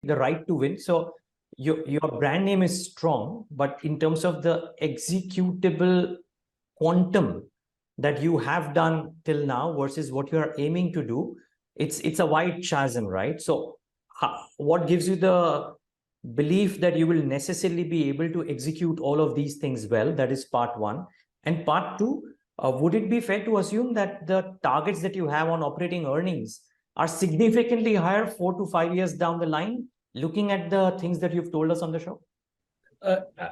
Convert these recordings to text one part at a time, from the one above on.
the right to win. So your brand name is strong, but in terms of the executable quantum that you have done till now versus what you are aiming to do, it's a wide chasm, right? So what gives you the belief that you will necessarily be able to execute all of these things well? That is part one. And part two, would it be fair to assume that the targets that you have on operating earnings are significantly higher 4 to 5 years down the line, looking at the things that you've told us on the show?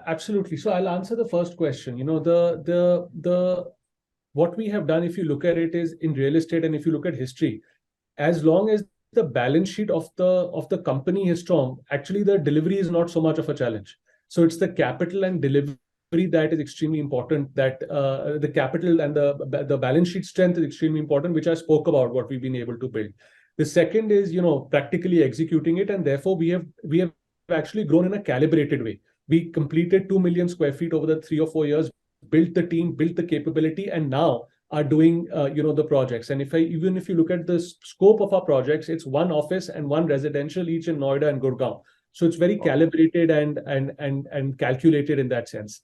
Absolutely. So I'll answer the first question. The what we have done, if you look at it, is in real estate, and if you look at history, as long as the balance sheet of the company is strong, actually the delivery is not so much of a challenge. So it's the capital and delivery that is extremely important. That the capital and the balance sheet strength is extremely important, which I spoke about what we've been able to build. The second is practically executing it, and therefore we have actually grown in a calibrated way. We completed 2 million square feet over the 3 or 4 years, built the team, built the capability, and now are doing the projects. And even if you look at the scope of our projects, it's one office and one residential, each in Noida and Gurgaon. So it's very calibrated and calculated in that sense.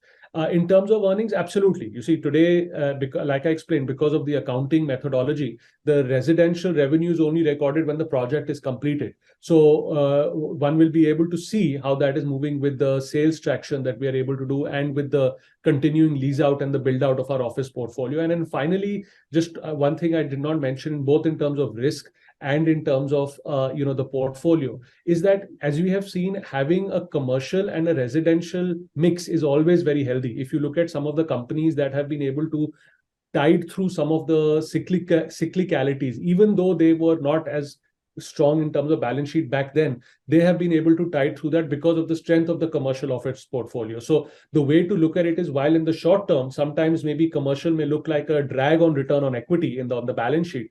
In terms of earnings, absolutely. You see, today, like I explained, because of the accounting methodology, the residential revenue is only recorded when the project is completed. So one will be able to see how that is moving with the sales traction that we are able to do, and with the continuing lease out and the build out of our office portfolio. And then finally, just one thing I did not mention, both in terms of risk and in terms of the portfolio, is that, as we have seen, having a commercial and a residential mix is always very healthy. If you look at some of the companies that have been able to tide through some of the cyclicalities, even though they were not as strong in terms of balance sheet back then, they have been able to tide through that because of the strength of the commercial office portfolio. So the way to look at it is, while in the short term, sometimes maybe commercial may look like a drag on return on equity on the balance sheet.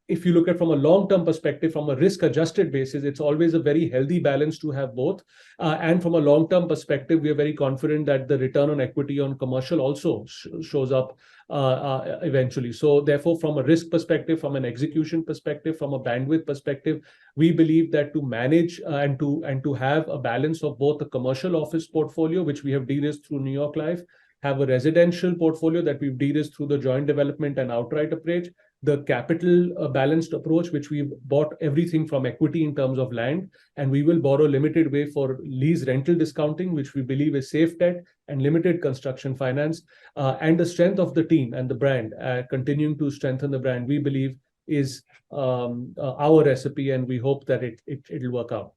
If you look at from a long-term perspective, from a risk-adjusted basis, it's always a very healthy balance to have both. And from a long-term perspective, we are very confident that the return on equity on commercial also shows up eventually. So therefore, from a risk perspective, from an execution perspective, from a bandwidth perspective, we believe that to manage and to have a balance of both the commercial office portfolio, which we have de-risked through New York Life, have a residential portfolio that we've de-risked through the joint development and outright approach, the capital balanced approach, which we've bought everything from equity in terms of land, and we will borrow limited way for lease rental discounting, which we believe is safe debt and limited construction finance, and the strength of the team and the brand, continuing to strengthen the brand, we believe is our recipe, and we hope that it'll work out.